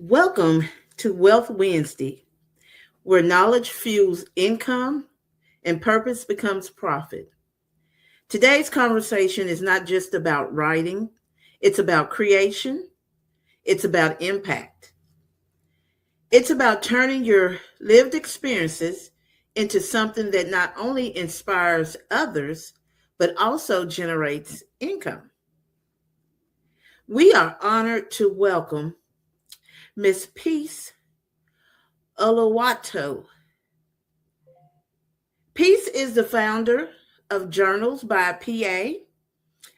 Welcome to Wealth Wednesday, where knowledge fuels income and purpose becomes profit. Today's conversation is not just about writing, it's about creation, it's about impact. It's about turning your lived experiences into something that not only inspires others, but also generates income. We are honored to welcome Miss Peace Oluwatayo. Peace is the founder of Journals by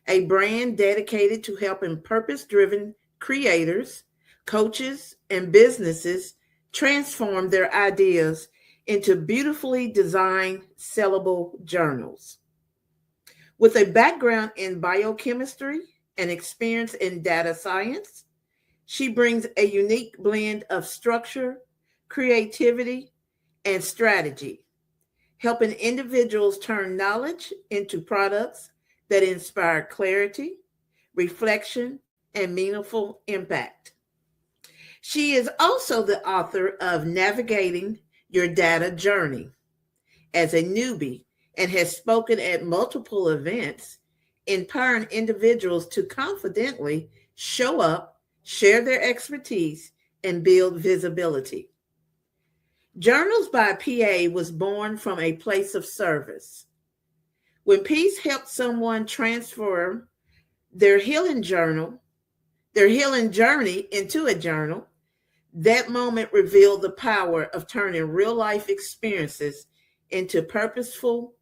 a brand dedicated to helping purpose driven creators, coaches, and businesses transform their ideas into beautifully designed, sellable journals. With a background in biochemistry and experience in data science, she brings a unique blend of structure, creativity, and strategy, helping individuals turn knowledge into products that inspire clarity, reflection, and meaningful impact. She is also the author of Navigating Your Data Journey as a newbie and has spoken at multiple events, empowering individuals to confidently show up, share their expertise, and build visibility. Journals by PA was born from a place of service. When Peace helped someone transform their healing journal, their healing journey into a journal, that moment revealed the power of turning real life experiences into purposeful,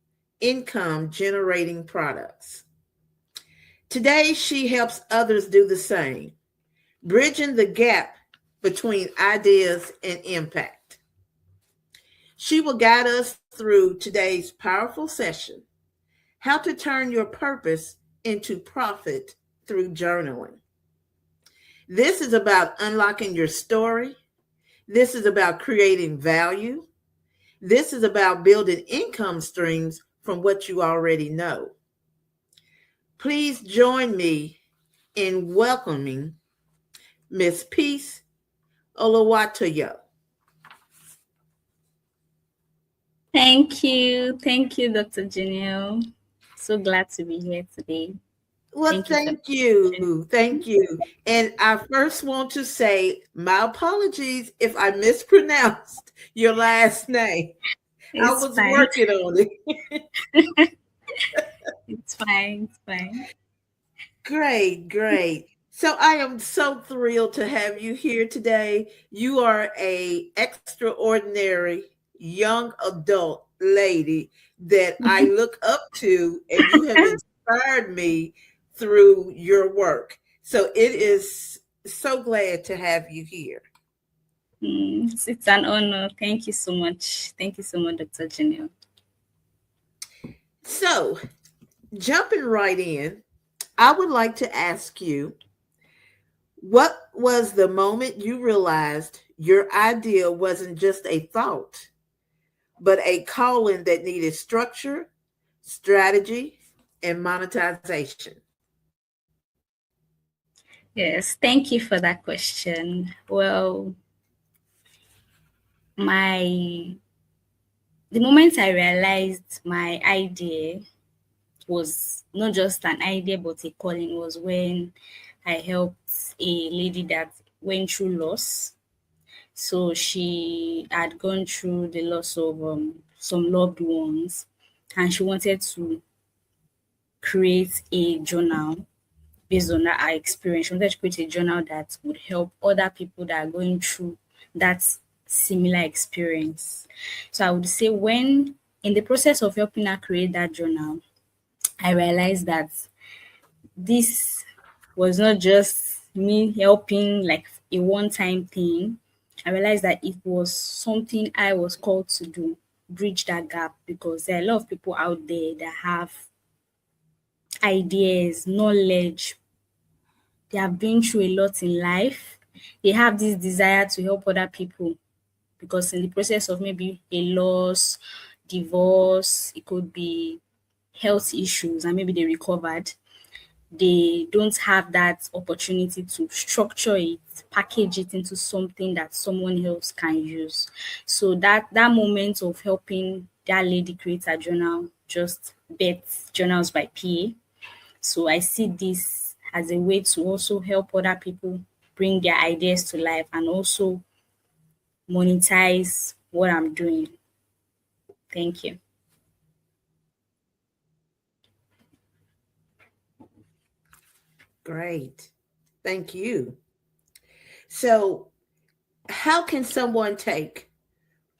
income generating products. Today, she helps others do the same, bridging the gap between ideas and impact. She will guide us through today's powerful session: how to turn your purpose into profit through journaling. This is about unlocking your story. This is about creating value. This is about building income streams from what you already know. Please join me in welcoming Miss Peace Oluwatayo. Thank you. Thank you, Dr. Janelle. So glad to be here today. Well, Thank you for thank you. Thank you. And I first want to say my apologies if I mispronounced your last name. I It's was fine. working on it. It's fine. It's fine. Great, great. So I am so thrilled to have you here today. You are a extraordinary young adult lady that I look up to, and you have inspired me through your work. So it is so glad to have you here. It's an honor. Thank you so much. Thank you so much, Dr. Janelle. So, jumping right in, I would like to ask you, what was the moment you realized your idea wasn't just a thought, but a calling that needed structure, strategy, and monetization? Yes, thank you for that question. Well, my the moment I realized my idea was not just an idea but a calling was when I helped a lady that went through loss. So she had gone through the loss of some loved ones, and she wanted to create a journal based on that her experience. She wanted to create a journal that would help other people that are going through that similar experience. So I would say when in the process of helping her create that journal, I realized that this was not just me helping like a one time thing. I realized that it was something I was called to do, bridge that gap, because there are a lot of people out there that have ideas, knowledge, they have been through a lot in life. They have this desire to help other people because in the process of maybe a loss, divorce, it could be health issues, and maybe they recovered. they don't have that opportunity to structure it, package it into something that someone else can use. So that moment of helping that lady create a journal just bet journals by PA. So I see this as a way to also help other people bring their ideas to life and also monetize what I'm doing. Thank you. Great. Thank you. So, how can someone take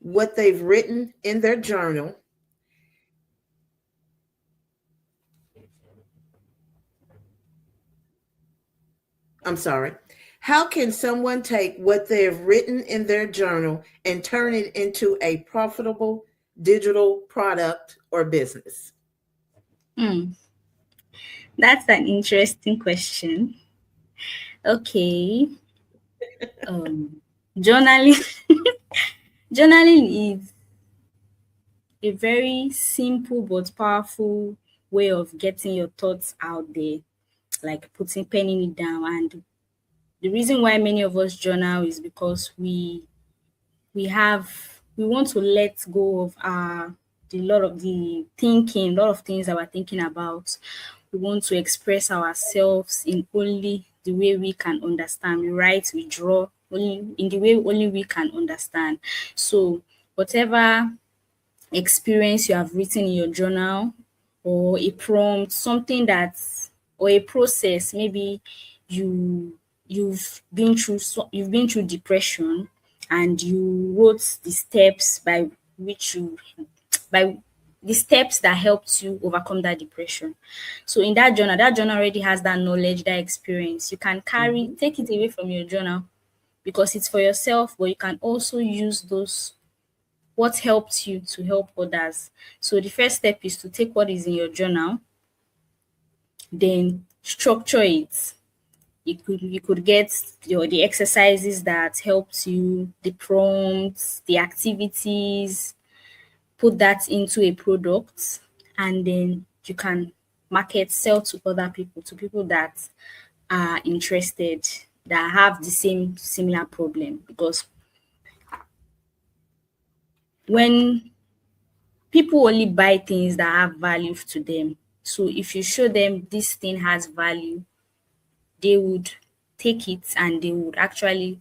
what they've written in their journal? I'm sorry. How can someone take what they have written in their journal and turn it into a profitable digital product or business? Hmm, that's an interesting question. Okay. Um, journaling journaling is a very simple but powerful way of getting your thoughts out there, like putting penning it down. And the reason why many of us journal is because we want to let go of our the lot of the thinking, a lot of things that we're thinking about. We want to express ourselves in only the way we can understand. We write, we draw only in the way only we can understand. So whatever experience you have written in your journal, or a prompt, something that's or a process, maybe you you've been through depression and you wrote the steps by which you by the steps that helped you overcome that depression. So in that journal already has that knowledge, that experience. You can Mhm. take it away from your journal because it's for yourself, but you can also use those what helped you to help others. So the first step is to take what is in your journal, then structure it. You could get the exercises that helped you, the prompts, the activities, put that into a product, and then you can sell to other people, to people that are interested, that have the same similar problem. Because when people only buy things that have value to them. So if you show them this thing has value, they would take it and they would actually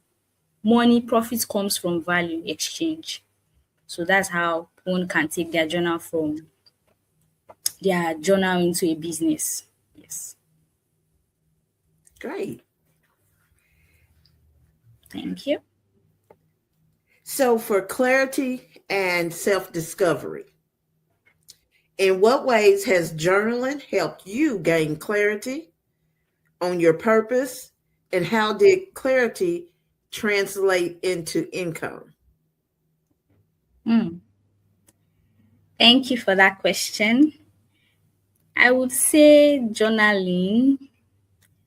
money profit comes from value exchange. So that's how one can take their journal into a business. Yes. Great. Thank you. So, for clarity and self discovery, in what ways has journaling helped you gain clarity on your purpose? And how did clarity translate into income? Mm. Thank you for that question. I would say journaling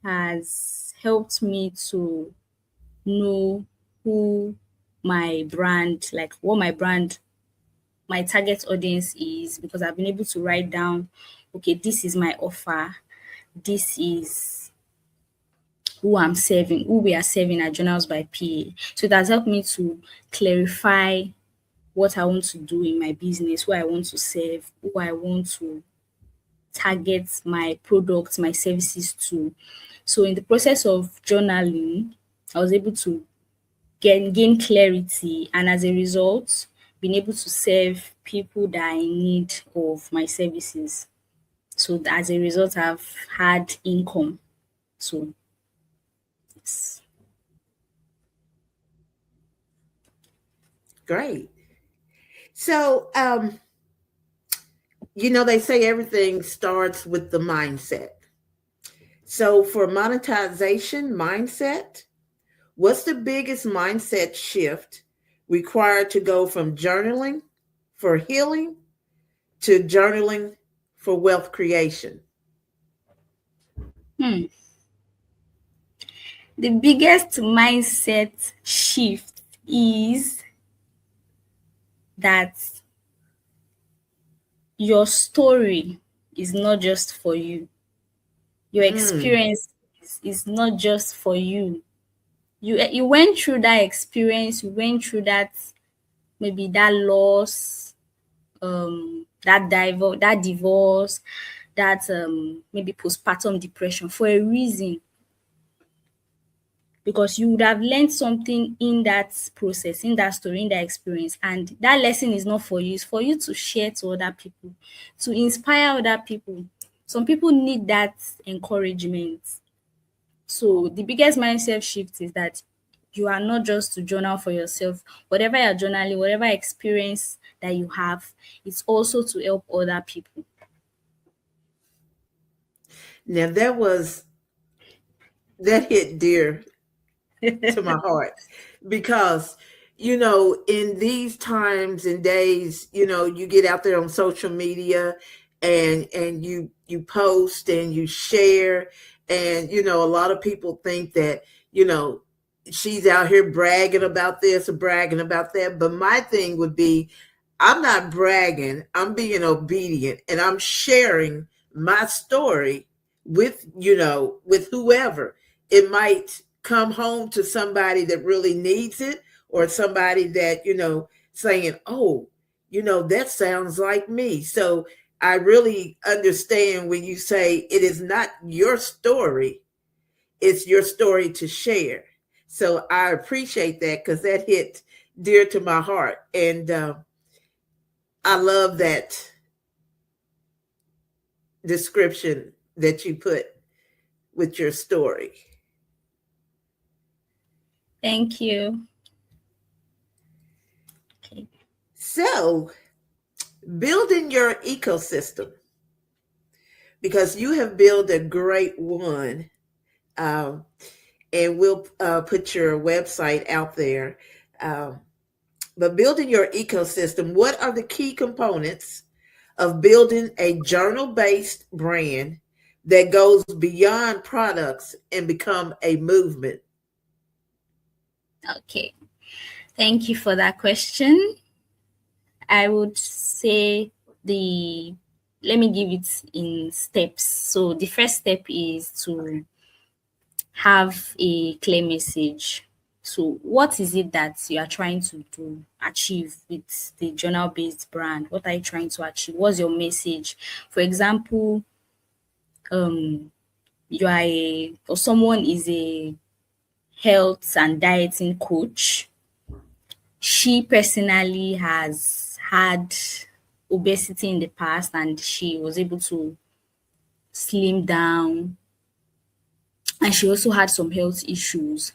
has helped me to know who my brand, like what my target audience is, because I've been able to write down, okay, this is my offer, this is who we are serving at Journals by PA. So it has helped me to clarify what I want to do in my business, who I want to serve, who I want to target my products, my services to. So in the process of journaling, I was able to gain clarity, and as a result being able to serve people that are in need of my services. So as a result I've had income. So yes. Great. So, they say everything starts with the mindset. So, for monetization mindset, what's the biggest mindset shift required to go from journaling for healing to journaling for wealth creation? Hmm. The biggest mindset shift is that your story is not just for you. Your Mm. experience is not just for you. You went through that experience, you went through that, maybe that loss, that divorce, that maybe postpartum depression for a reason, because you would have learned something in that process, in that story, in that experience, and that lesson is not for you, it's for you to share to other people, to inspire other people. Some people need that encouragement. So the biggest mindset shift is that you are not just to journal for yourself. Whatever you're journaling, whatever experience that you have, it's also to help other people. Now that hit dear to my heart because in these times and days, you get out there on social media and you post and you share, and a lot of people think that you know she's out here bragging about this or bragging about that, but my thing would be, I'm not bragging, I'm being obedient, and I'm sharing my story with whoever. It might come home to somebody that really needs it, or somebody that, saying, oh, that sounds like me. So I really understand when you say it is not your story, it's your story to share. So I appreciate that because that hit dear to my heart. And I love that description that you put with your story. Thank you. Okay. So, building your ecosystem, because you have built a great one, um, and we'll put your website out there. Um, but building your ecosystem, what are the key components of building a journal based brand that goes beyond products and become a movement? Okay. Thank you for that question. I would say the let me give it in steps. So the first step is to have a clear message. So what is it that you are trying to achieve with the journal based brand? What are you trying to achieve? What's your message? For example, you are a or someone is a health and dieting coach. She personally has had obesity in the past and she was able to slim down, and she also had some health issues.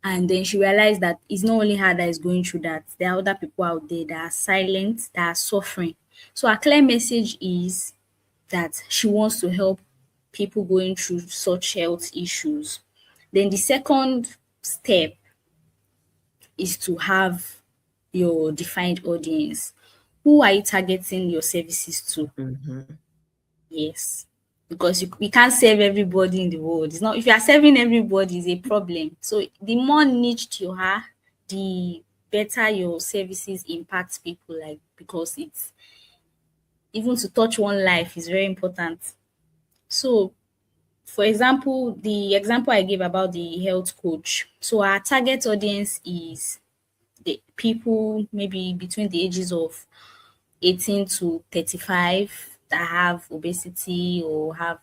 And then she realized that it's not only her that is going through that, there are other people out there that are silent, that are suffering. So her clear message is that she wants to help people going through such health issues. Then the second step is to have your defined audience. Who are you targeting your services to? Mm-hmm. Yes. Because you can't serve everybody in the world. It's not, if you are serving everybody, it's a problem. So the more niched you are, the better your services impact people, like, because it's, even to touch one life is very important. So for example, the example I gave about the health coach. So our target audience is the people maybe between the ages of 18 to 35 that have obesity or have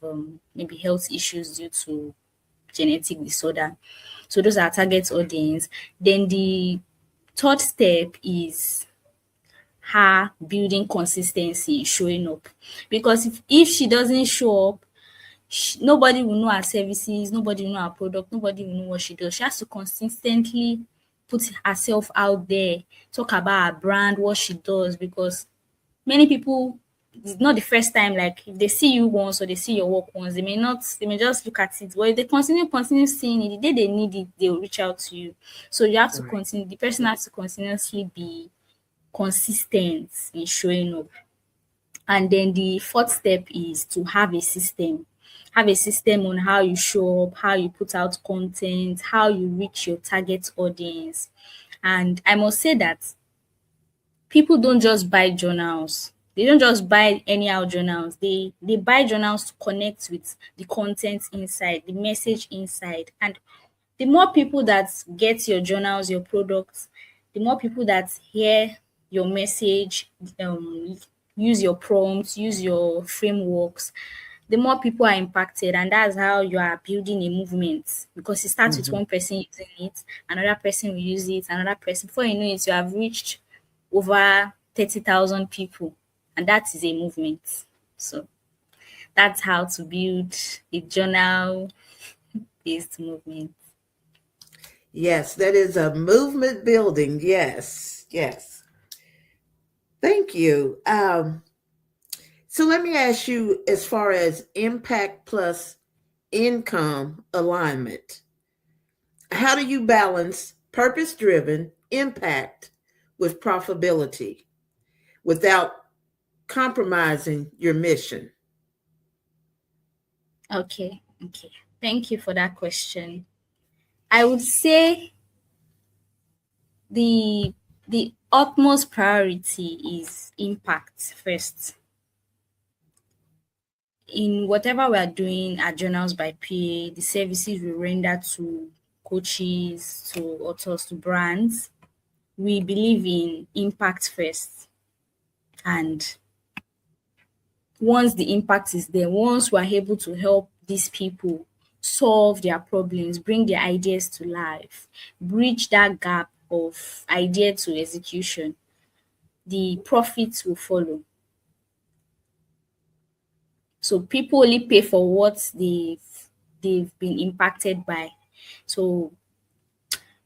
maybe health issues due to genetic disorder. So those are target audience. Then the third step is her building consistency, showing up. Because if she doesn't show up, nobody will know her services, nobody will know her product, nobody will know what she does. She has to consistently put herself out there, talk about her brand, what she does, because many people, it's not the first time, like if they see you once or they see your work once, they may just look at it. But if they continue seeing it, the day they need it, they will reach out to you. So you have to Right. continue, the person has to continuously be consistent in showing up. And then the fourth step is to have a system. Have a system on how you show up, how you put out content, how you reach your target audience. And I must say that people don't just buy journals, They don't just buy anyhow journals. They buy journals to connect with the content inside, the message inside. And the more people that get your journals, your products, the more people that hear your message, use your prompts, use your frameworks, the more people are impacted. And that's how you are building a movement, because it starts with Mhm. one person using it, another person will use it, another person. Before you know it, you have reached over 30,000 people, and that is a movement. So that's how to build a journal based movement. Yes, that is a movement building. Yes, yes. Thank you. So let me ask you, as far as impact plus income alignment, how do you balance purpose driven impact with profitability without compromising your mission? Okay. Thank you for that question. I would say the utmost priority is impact first. In whatever we are doing at Journals by PA, the services we render to coaches, to authors, to brands, we believe in impact first. And once the impact is there, once we're able to help these people solve their problems, bring their ideas to life, bridge that gap of idea to execution, the profits will follow. So people only pay for what they've been impacted by. So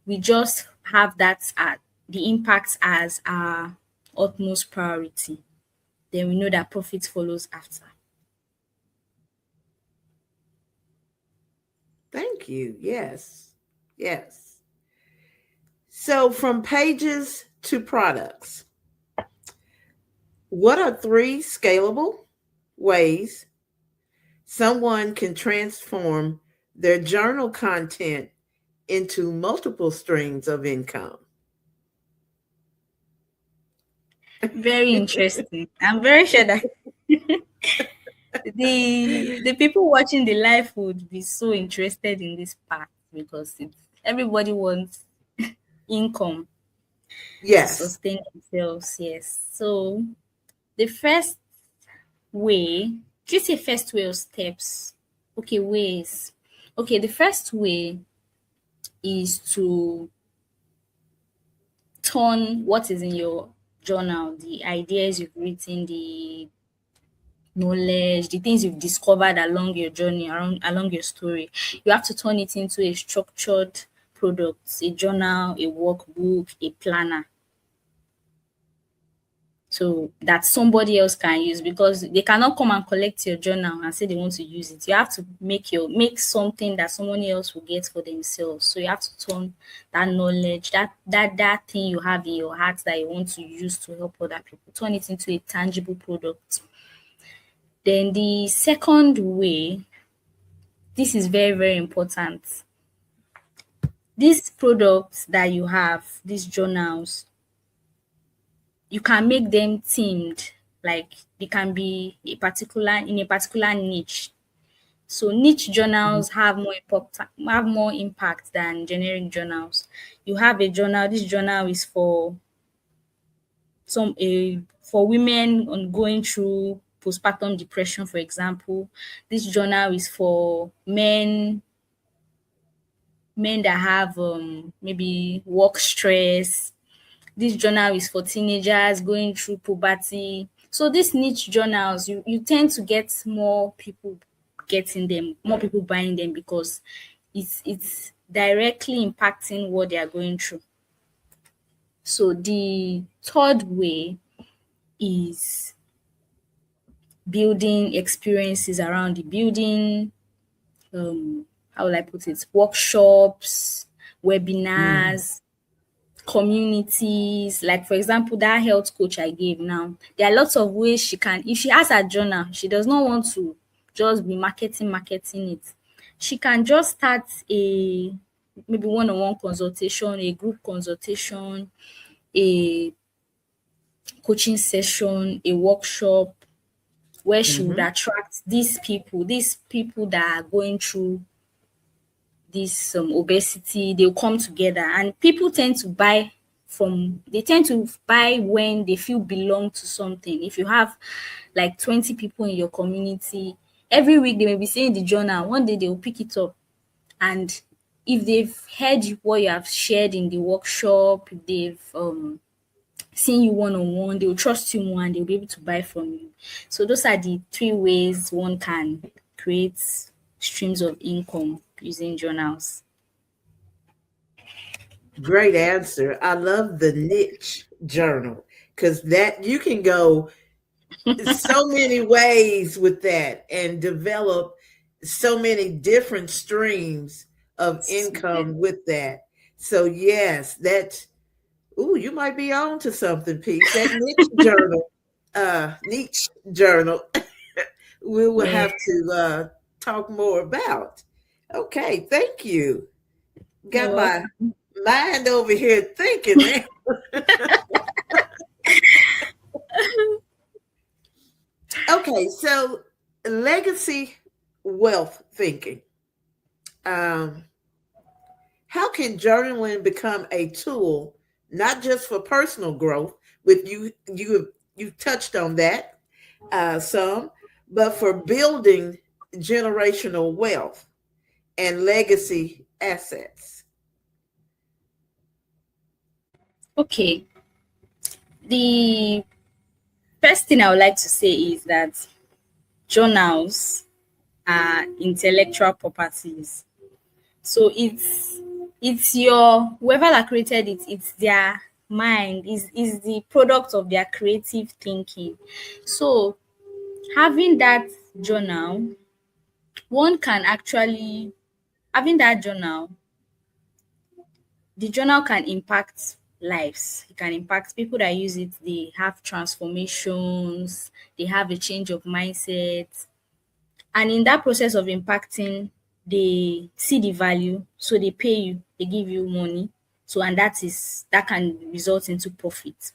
we just have that at the impact as our utmost priority. Then we know that profit follows after. Thank you. Yes, yes. So, from pages to products, what are three scalable ways someone can transform their journal content into multiple streams of income? Very interesting. I'm very sure that the people watching the live would be so interested in this part, because everybody wants income to Yes. sustain themselves. Yes. So the first way, do you say first way or steps? Okay, ways. Okay, the first way is to turn what is in your journal, the ideas you've written, the knowledge, the things you've discovered along your journey, along your story. You have to turn it into a structured product, a journal, a workbook, a planner. So that somebody else can use, because they cannot come and collect your journal and say they want to use it. You have to make something that someone else will get for themselves. So you have to turn that knowledge, that thing you have in your heart that you want to use to help other people, turn it into a tangible product. Then the second way, this is very, very important. These products that you have, these journals, you can make them themed. Like they can be a particular niche. So niche Mhm. journals have more impact than generic journals. You have a journal, this journal is for for women on going through postpartum depression, for example. This journal is for men that have maybe work stress. This journal is for teenagers going through puberty. So these niche journals, you tend to get more people getting them, more people buying them, because it's directly impacting what they are going through. So the third way is building experiences around the building, how will I put it, workshops, Mhm. webinars, communities. Like for example, that health coach I gave now, there are lots of ways she can, if she has a journal, she does not want to just be marketing it. She can just start a maybe one-on-one consultation, a group consultation, a coaching session, a workshop, where she would Mm-hmm. attract these people that are going through this obesity. They'll come together, and people tend to buy they tend to buy when they feel belong to something. If you have like 20 people in your community, every week they may be saying the journal. One day they'll pick it up, and if they've heard what you have shared in the workshop, if they've seen you one on one, they'll trust you more and they'll be able to buy from you. So those are the three ways one can create streams of income using journals. Great answer. I love the niche journal because that you can go so many ways with that and develop so many different streams of Yeah. income with that. So yes, that ooh, you might be on to something, Peace. That niche journal, we will Yeah. have to talk more about. Okay, thank you. You're Got my welcome. mind over here thinking now. Okay, so legacy wealth thinking. Um, how can journaling become a tool, not just for personal growth, with you touched on that some, but for building generational wealth and legacy assets? Okay. The first thing I would like to say is that journals are intellectual properties. So it's your whoever that created it, it's their mind, is the product of their creative thinking. So having that journal, one can actually having that journal, the journal can impact lives. It can impact people that use it. They have transformations, they have a change of mindset, and in that process of impacting, they see the value, so they pay you, they give you money. So and that can result into profit.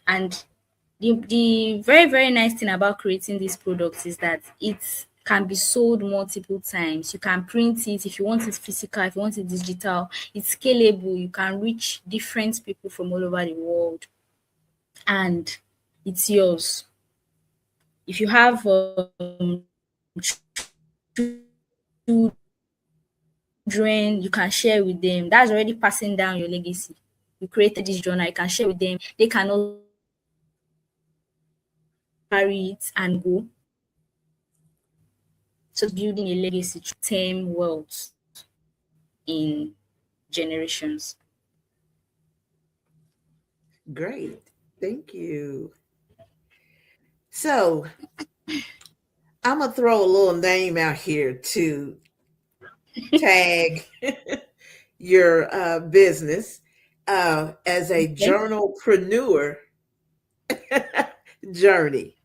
And the very very nice thing about creating these products is that it can be sold multiple times. You can print it if you want it physical, if you want it digital. It's scalable. You can reach different people from all over the world, and it's yours. If you have children, you can share with them. That's already passing down your legacy. You created this journal, you can share with them. They can also carry it and go. So that's building a legacy through term wealth in generations. Great. Thank you. So I'm gonna throw a little name out here to tag your business as a Okay. journalpreneur journey.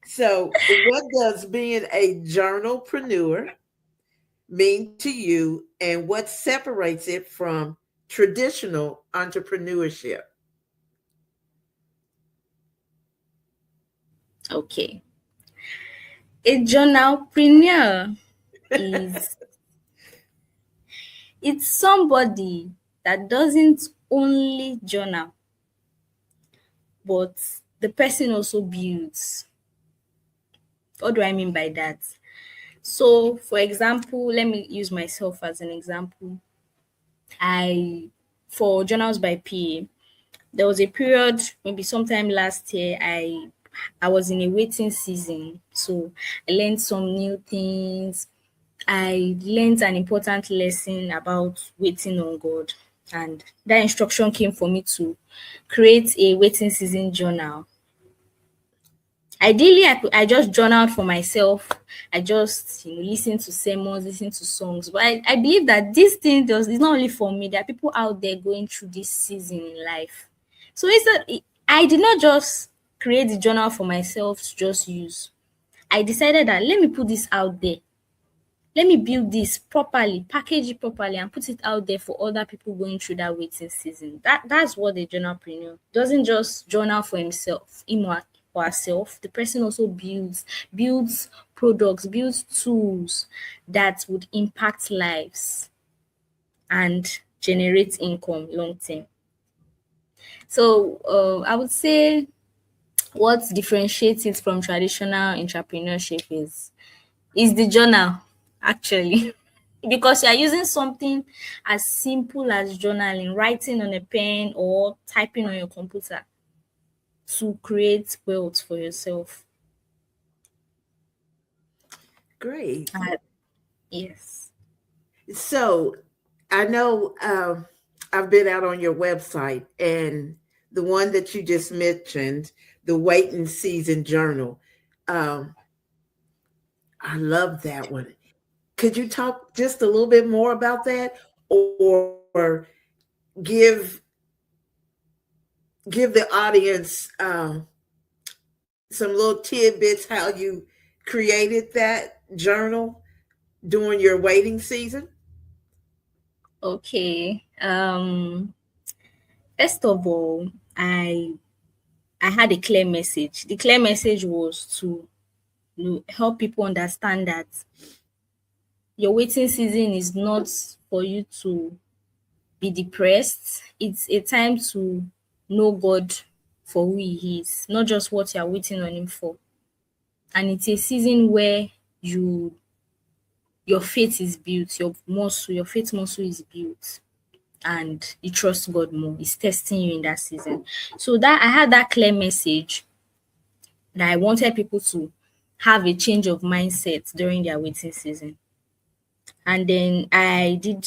So, what does being a journalpreneur mean to you, and what separates it from traditional entrepreneurship? Okay. A journalpreneur is it's somebody that doesn't only journal, but the person also builds. What do I mean by that? So, for example, let me use myself as an example. I For journals by PA, there was a period maybe sometime last year I was in a waiting season. So I learned some new things. I learned an important lesson about waiting on God. And that instruction came for me to create a waiting season journal. Ideally, I just journaled for myself. I just listen to sermons, listen to songs. But I believe that this thing does is not only for me. There are people out there going through this season in life. So I did not just create the journal for myself to just use. I decided that let me put this out there. let me build this properly, package it properly, and put it out there for other people going through that waiting season. That's what the journalpreneur doesn't just journal for himself, or herself. The person also builds products, builds tools that would impact lives and generate income long term. So I would say what differentiates it from traditional entrepreneurship is the journal, actually. Because you are using something as simple as journaling, writing on a pen or typing on your computer to create wealth for yourself. Great. Uh, yes. So I know I've been out on your website, and the one that you just mentioned, the Waiting Season Journal. Um, I love that one. Could you talk just a little bit more about that, or give give the audience some little tidbits how you created that journal during your waiting season? Okay. First of all, I had a clear message. The clear message was to help people understand that your waiting season is not for you to be depressed. It's a time to know God for who He is, not just what you're waiting on Him for. And it's a season where your faith is built, your faith muscle is built, and you trust God more. It's testing you in that season. So that I had that clear message that I wanted people to have a change of mindset during their waiting season. And then I did,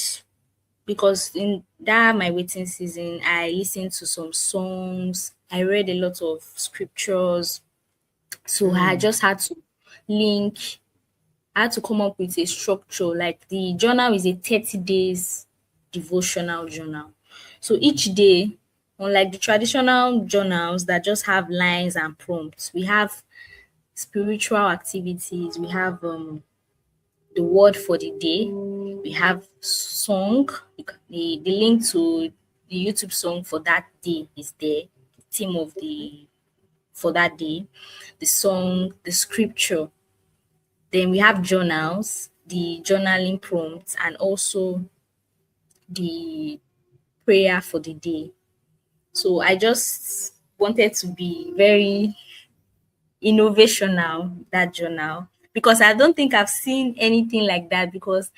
because in that my waiting season, I listened to some songs, I read a lot of scriptures. So I Mm, just had to link, I had to come up with a structure. Like the journal is a 30 days devotional journal. So each day, unlike the traditional journals that just have lines and prompts, we have spiritual activities, we have the word for the day. We have song. The link to the YouTube song for that day is there. The theme of the for that day, the song, the scripture. Then we have journals, the journaling prompts, and also the prayer for the day. So I just wanted to be very innovational, that journal, because I don't think I've seen anything like that. Because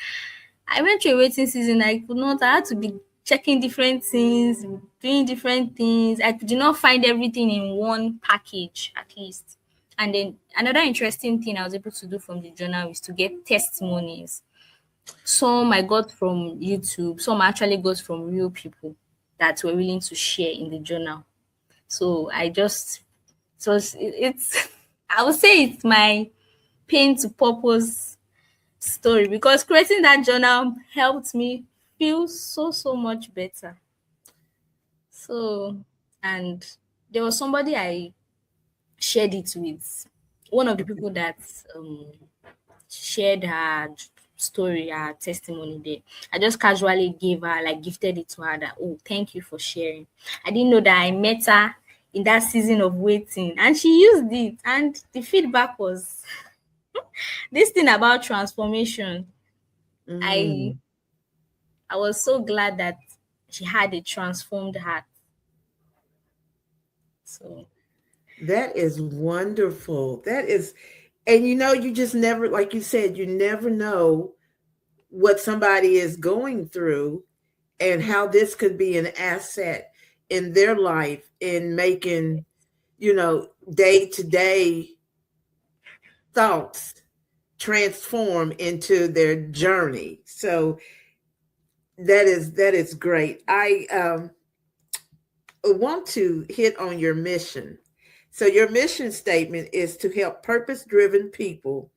I went through a waiting season. I had to be checking different things, doing different things. I did not find everything in one package, at least. And then another interesting thing I was able to do from the journal is to get testimonies. Some I got from YouTube, some I actually got from real people that were willing to share in the journal. So it's I would say it's my pain to purpose story, because creating that journal helped me feel so much better. So, and there was somebody I shared it with, one of the people that shared her story, her testimony there. I just casually gave her, like, gifted it to her, that, oh, thank you for sharing. I didn't know that I met her in that season of waiting, and she used it, and the feedback was this thing about transformation. I mm. I was so glad that she had a transformed heart. So That is wonderful. That is, and you just never, like you said, you never know what somebody is going through and how this could be an asset in their life in making, day to day thoughts transform into their journey. So that is great. I want to hit on your mission. So your mission statement is to help purpose-driven people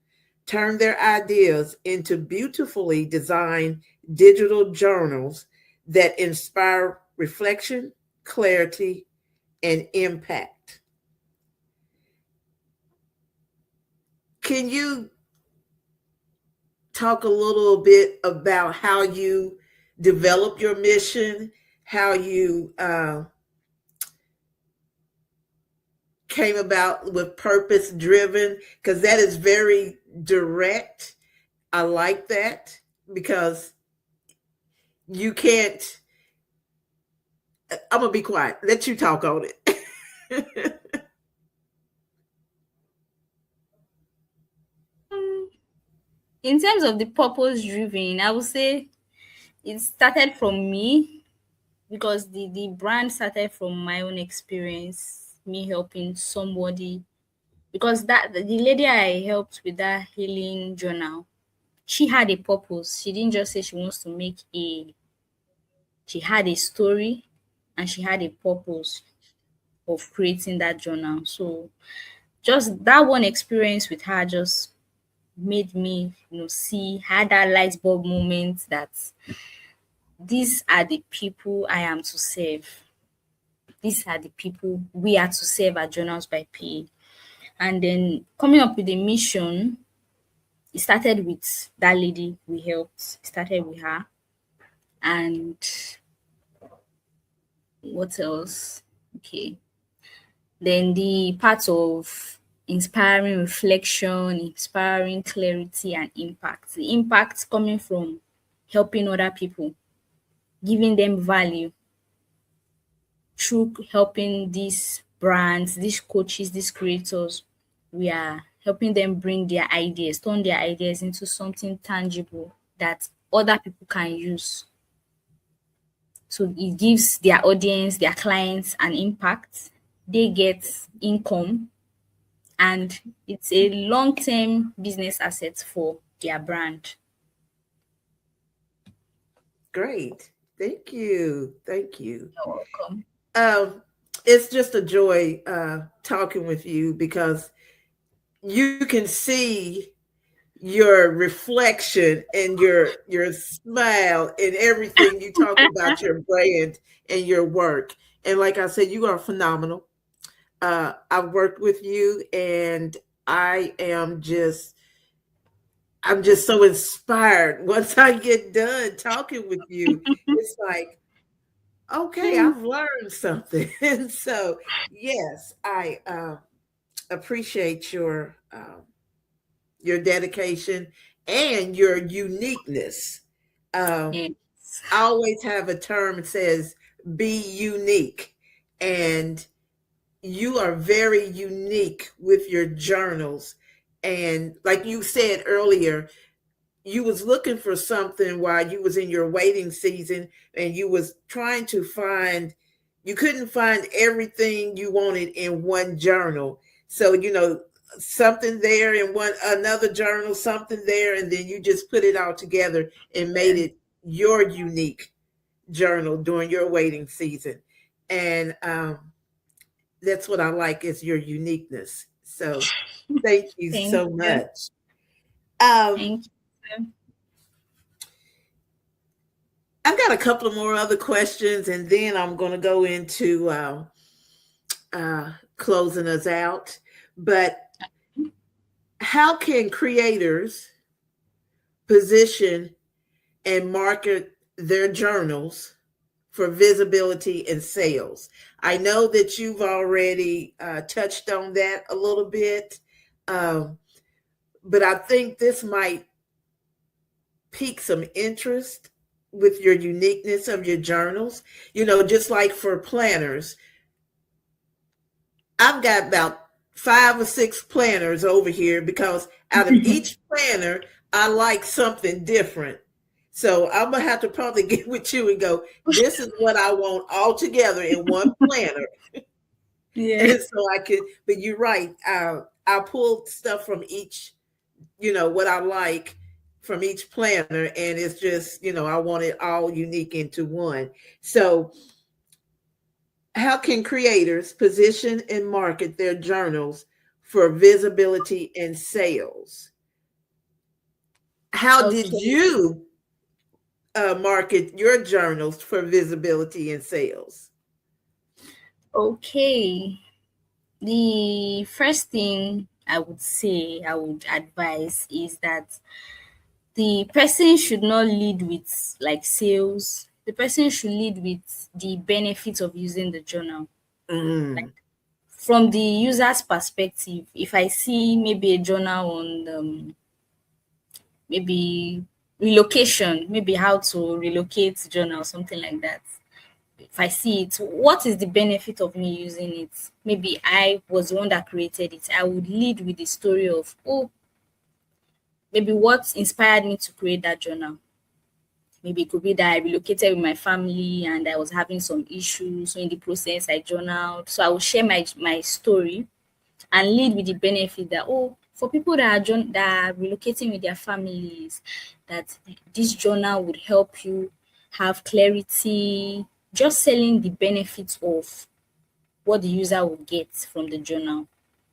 turn their ideas into beautifully designed digital journals that inspire reflection, clarity, and impact. Can you talk a little bit about how you develop your mission, how you came about with purpose driven, because that is very direct. I like that because you can't. I'm gonna be quiet. Let you talk on it. Um, in terms of the purpose driven, I would say it started from me because the brand started from my own experience, me helping somebody. Because that the lady I helped with that healing journal, she had a purpose. She didn't just say she wants to make a, she had a story and she had a purpose of creating that journal. So just that one experience with her just made me, see, had that light bulb moment that these are the people I am to serve. These are the people we are to serve at Journals by PA. And then coming up with a mission, it started with that lady we helped. It started with her. And what else? Okay. Then the part of inspiring reflection, inspiring clarity and impact. The impact coming from helping other people, giving them value through helping these brands, these coaches, these creators. We are helping them bring their ideas, turn their ideas into something tangible that other people can use. So it gives their audience, their clients an impact. They get income and it's a long-term business asset for their brand. Great. Thank you. Thank you. You're welcome. Um, it's just a joy talking with you because you can see your reflection and your smile and everything you talk about your brand and your work. And like I said, you are phenomenal. I've worked with you, and I am just I'm just so inspired. Once I get done talking with you, it's like, okay, I've learned something. And so, yes, I appreciate your dedication and your uniqueness. Um, Yes. I always have a term that says be unique, and you are very unique with your journals. And like you said earlier, you was looking for something while you was in your waiting season, and you was trying to find, you couldn't find everything you wanted in one journal. So something there in one another journal, something there, and then you just put it all together and made Yeah. it your unique journal during your waiting season. And that's what I like, is your uniqueness. So thank you Thank so you. much. um Thank you. I've got a couple of more other questions, and then I'm going to go into closing us out. But how can creators position and market their journals for visibility and sales? I know that you've already touched on that a little bit, um, but I think this might pique some interest with your uniqueness of your journals. Just like for planners, I've got about 5 or 6 planners over here because out of each planner, I like something different. So I'm gonna have to probably get with you and go, this is what I want all together in one planner. Yeah. And so I could, but you're right. I pulled stuff from each, what I like from each planner, and it's just, I want it all unique into one. So how can creators position and market their journals for visibility and sales? How did Okay. you market your journals for visibility and sales? Okay. The first thing I would say, I would advise is that the person should not lead with like sales. The person should lead with the benefits of using the journal. Mm, From the user's perspective, if I see maybe a journal on maybe relocation, maybe how to relocate journal, something like that. If I see it, what is the benefit of me using it? Maybe I was the one that created it. I would lead with the story of, oh, maybe what inspired me to create that journal. Maybe it could be that I relocated with my family and I was having some issues. So in the process, I journaled. So I will share my story and lead with the benefit that, oh, for people that that are relocating with their families, that this journal would help you have clarity. Just selling the benefits of what the user will get from the journal,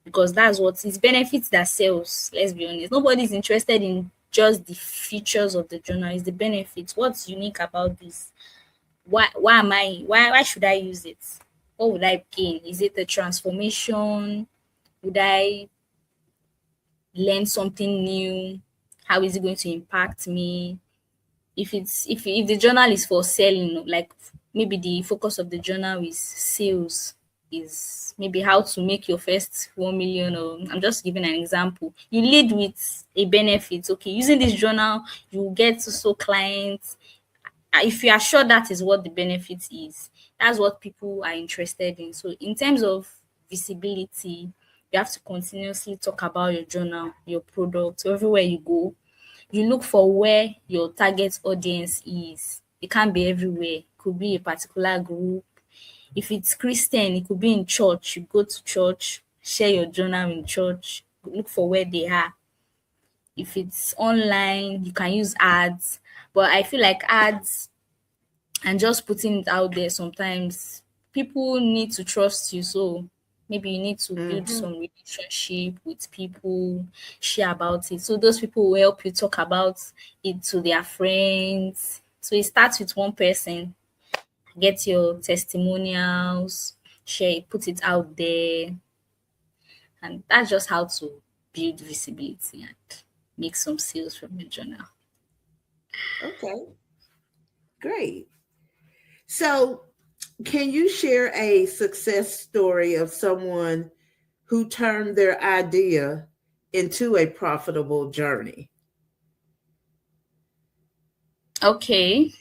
because that's what is benefits that sells. Let's be honest, nobody's interested in just the features of the journal. It's the benefits. What's unique about this? Why am I why should I use it? What would I gain? Is it a transformation? Would I learn something new? How is it going to impact me? If the journal is for selling, like maybe the focus of the journal is sales, is maybe how to make your first 1 million, or I'm just giving an example. You lead with a benefit. Okay, using this journal, you get so clients. If you are sure that is what the benefit is, that's what people are interested in. So in terms of visibility, you have to continuously talk about your journal, your product. So everywhere you go, you look for where your target audience is. It can't be everywhere. It could be a particular group. If it's Christian, it could be in church. You go to church, share your journal in church, look for where they are. If it's online, you can use ads. But I feel like ads and just putting it out there, sometimes people need to trust you. So maybe you need to build mm-hmm. some relationship with people, share about it. So those people will help you talk about it to their friends. So it starts with one person, get your testimonials, share it, put it out there. And that's just how to build visibility and make some sales from your journal. Okay, great. So, can you share a success story of someone who turned their idea into a profitable journey? Okay,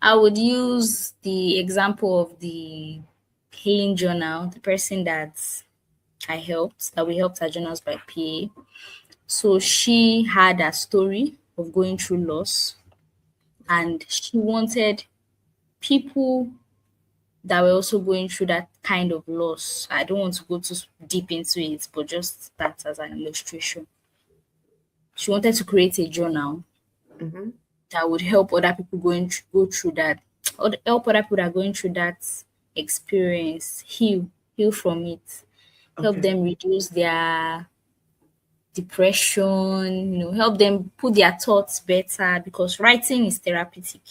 I would use the example of the healing journal, the person that we helped her journals by PA. So she had a story of going through loss, and she wanted people that were also going through that kind of loss. I don't want to go too deep into it, but just that as an illustration. She wanted to create a journal Mm-hmm. that would help other people go through that, or help other people that are going through that experience heal from it, help Okay. them reduce their depression, help them put their thoughts better, because writing is therapeutic.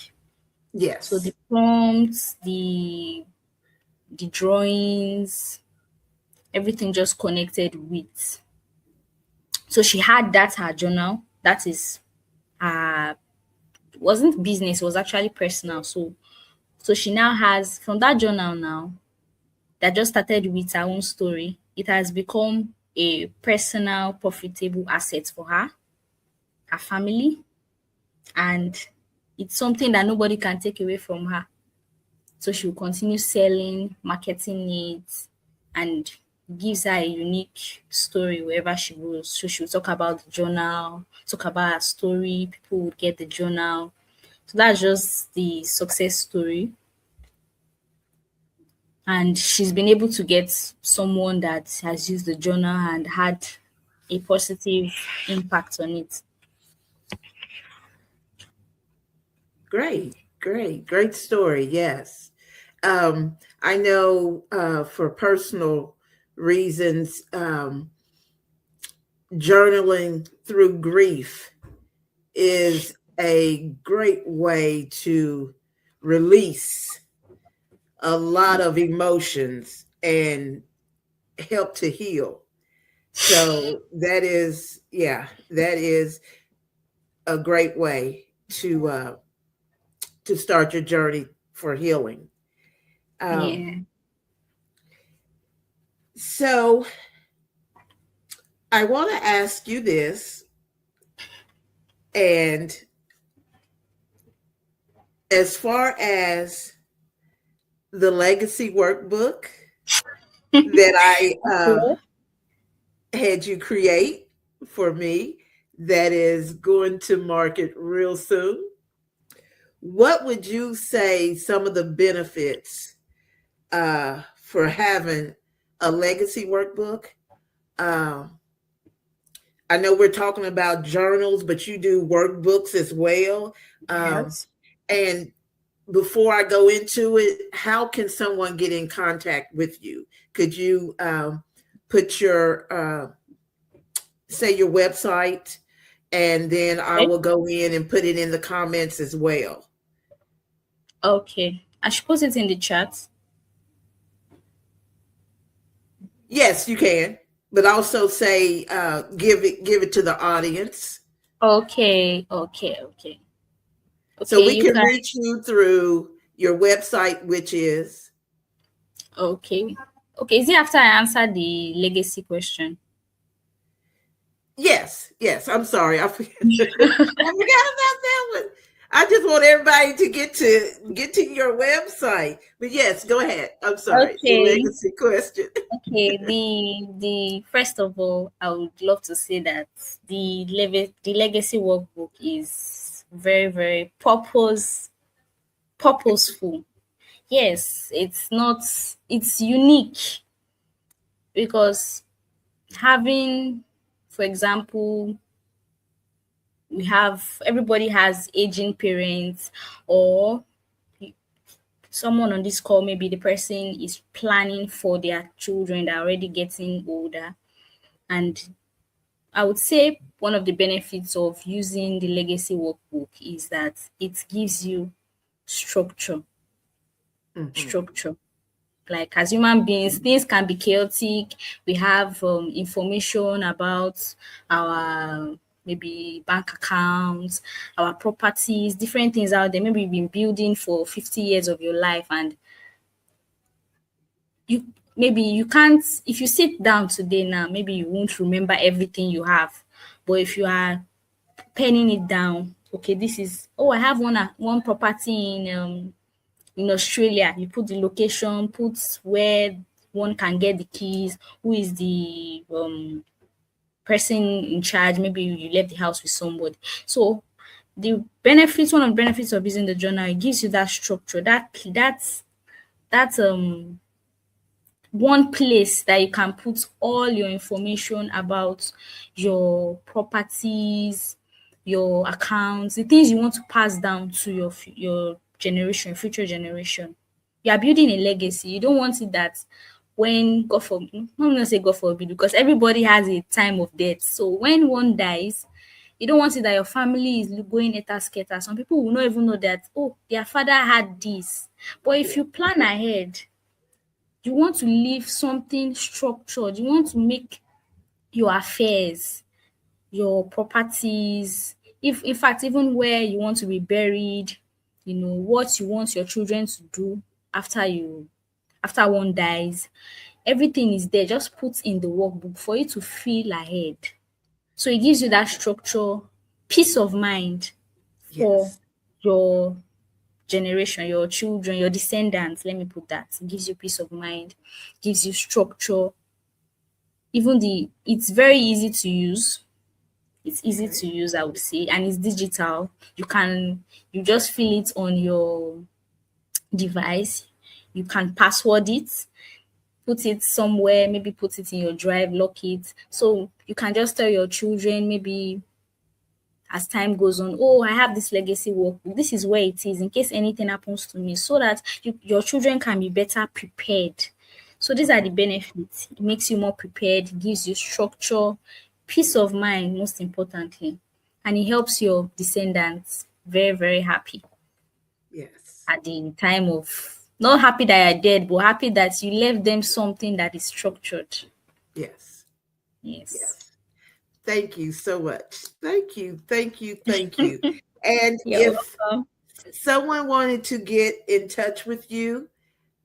So the Yes. prompts, the drawings, everything just connected with. So she had that her journal. That is uh wasn't business, it was actually personal. So she now has, from that journal now, that just started with her own story, it has become a personal, profitable asset for her, her family, and it's something that nobody can take away from her. So she will continue selling, marketing it, and gives her a unique story wherever she goes. So she'll talk about the journal, talk about her story, people would get the journal. So that's just the success story. And she's been able to get someone that has used the journal and had a positive impact on it. Great, great story. Yes. I know for personal reasons, journaling through grief is a great way to release a lot of emotions and help to heal. So that is, yeah, that is. a great way to start your journey for healing. Um, Yeah. so I want to ask you this, and as far as the legacy workbook that I Okay. had you create for me, that is going to market real soon. What would you say some of the benefits for having a legacy workbook? Um, I know we're talking about journals, but you do workbooks as well. Um, Yes. and before I go into it, how can someone get in contact with you? Could you put your say your website, and then I Okay. will go in and put it in the comments as well. Okay. I should put it in the chat. Yes, you can, but also say give it to the audience Okay. Okay. Okay. so Okay. we You can can. reach you through your website, which is Okay. Okay. Is it after I answer the legacy question? yes, yes. I'm sorry, I forgot, I forgot about that one. I just want everybody to get to your website. But yes, go ahead. I'm sorry. The Okay. legacy question. Okay. The first of all, I would love to say that the legacy workbook is very very purposeful. Yes, it's not. It's unique because having, for example, we have everybody has aging parents, or someone on this call, maybe the person is planning for their children that are already getting older. And I would say one of the benefits of using the legacy workbook is that it gives you structure. Mhm. Structure. Like as human beings, things can be chaotic. We have information about our maybe bank accounts, our properties, different things out there. Maybe you've been building for 50 years of your life, and you maybe you can't, if you sit down today now, maybe you won't remember everything you have. But if you are penning it down, okay, this is, oh, I have one property in Australia. You put the location, put where one can get the keys, who is the person in charge. Maybe you left the house with somebody. So one of the benefits of using the journal, it gives you that structure, that one place that you can put all your information about your properties, your accounts, the things you want to pass down to your generation, future generation. You are building a legacy. You don't want it that when God forbid, I'm not gonna say God forbid, because everybody has a time of death. So when one dies, you don't want it that your family is going eta scatter. Some people will not even know that, oh, their father had this. But if you plan ahead, you want to leave something structured. You want to make your affairs, your properties, if in fact even where you want to be buried, what you want your children to do after one dies, everything is there. Just put in the workbook for you to feel ahead. So it gives you that structure, peace of mind for Yes, your generation, your children, your descendants. Let me put that. It gives you peace of mind, gives you structure. Even it's very easy to use. It's easy okay, to use, I would say, and it's digital. You just fill it on your device. You can password it, put it somewhere, maybe put it in your drive, lock it. So you can just tell your children, maybe as time goes on, oh, I have this legacy workbook. This is where it is in case anything happens to me, so that your children can be better prepared. So these are the okay, benefits. It makes you more prepared, it gives you structure, peace of mind, most importantly, and it helps your descendants very, very happy yes, at the time of, not happy that you're dead, but happy that you left them something that is structured. yes, Yes. yes. Thank you so much. Thank you. Thank you. Thank you. And You're if welcome. someone wanted to get in touch with you,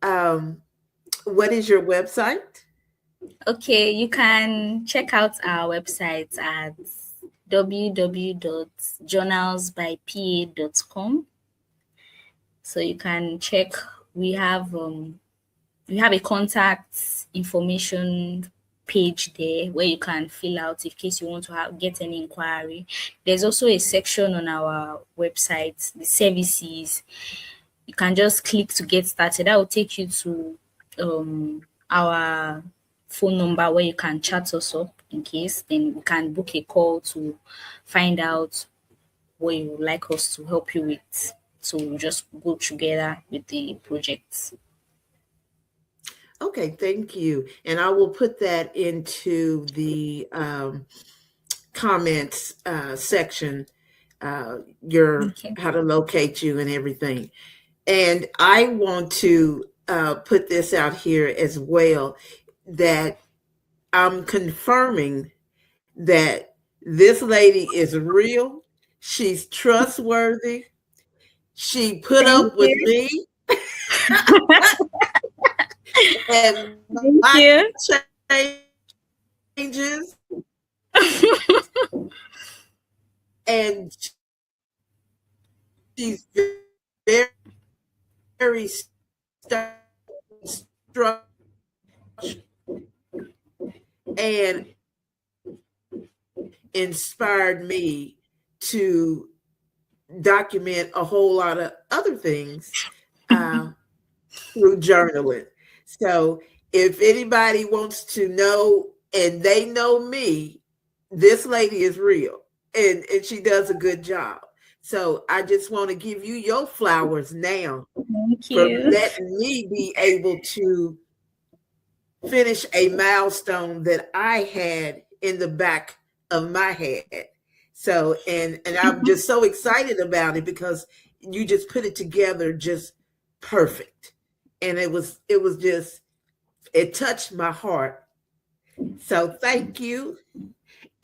um, what is your website? Okay, you can check out our website at www.journalsbypa.com. So you can check. We have we have a contact information page there where you can fill out in case you want to get any inquiry. There's also a section on our website, the services. You can just click to get started. That will take you to our phone number where you can chat us up in case. Then we can book a call to find out what you would like us to help you with. So we'll just go together with the projects. Okay, thank you. And I will put that into the comments section, your Okay. how to locate you and everything. And I want to put this out here as well, that I'm confirming that this lady is real. She's trustworthy. She put Thank up with you. me and Thank my you. changes, and she's very structured and inspired me to document a whole lot of other things uh, through journaling. So if anybody wants to know and they know me, this lady is real, and she does a good job. So I just want to give you your flowers now Thank for you. letting me be able to finish a milestone that I had in the back of my head. So and I'm just so excited about it because you just put it together just perfect. And it was just it touched my heart. So thank you.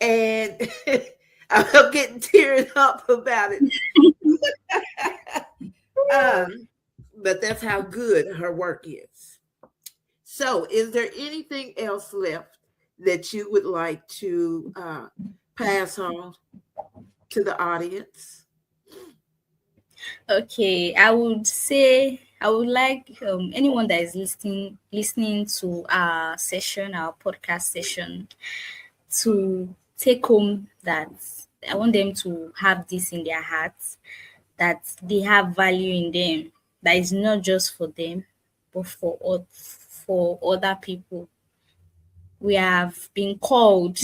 And I'm getting teared up about it. um, but that's how good her work is. So, is there anything else left that you would like to pass on to the audience? Okay, I would say I would like anyone that is listening to our session, our podcast session, to take home that I want them to have this in their hearts, that they have value in them, that is not just for them, but for other people. We have been called,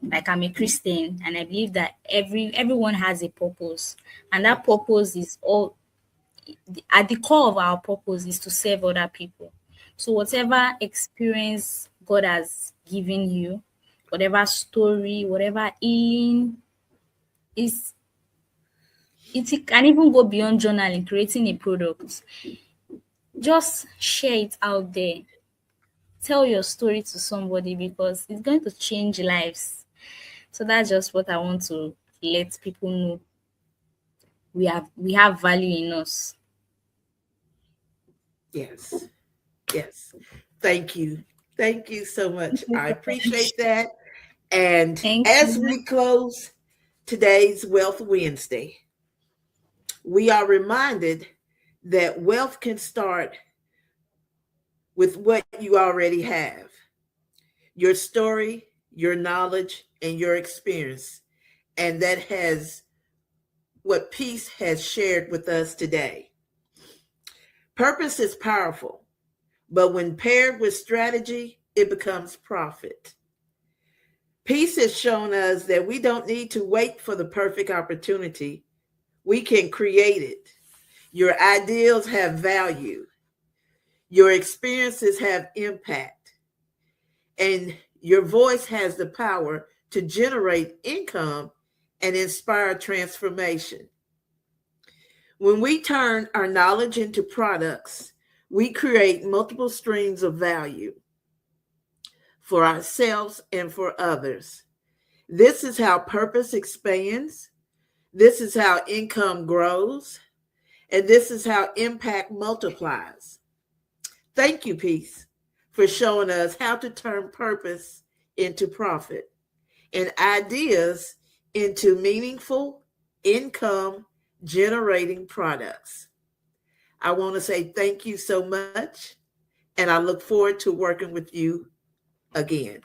like I'm a Christian, and I believe that everyone has a purpose, and that Yes. purpose is all at the core of our purpose is to serve other people. So whatever experience God has given you, whatever story, whatever healing is, it can even go beyond journaling, creating a product. Just share it out there. Tell your story to somebody because it's going to change lives. So that's just what I want to let people know. We have value in us. Yes. Yes. Thank you. Thank you so much. I appreciate that. And Thank as you. we close today's Wealth Wednesday, we are reminded that wealth can start with what you already have, your story, your knowledge, and your experience. And that has what Peace has shared with us today. Purpose is powerful, but when paired with strategy, it becomes profit. Peace has shown us that we don't need to wait for the perfect opportunity. We can create it. Your ideals have value. Your experiences have impact. And your voice has the power to generate income and inspire transformation. When we turn our knowledge into products, we create multiple streams of value for ourselves and for others. This is how purpose expands. This is how income grows. And this is how impact multiplies. Thank you, Peace, for showing us how to turn purpose into profit and ideas into meaningful income generating products. I want to say thank you so much, and I look forward to working with you again.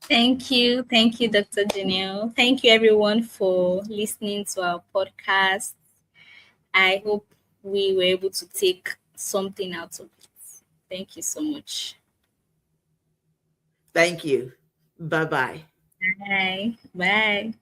Thank you. Thank you, Dr. Janelle. Thank you, everyone, for listening to our podcast. I hope we were able to take something out of it. Thank you so much. Thank you. Bye bye. Bye. Bye.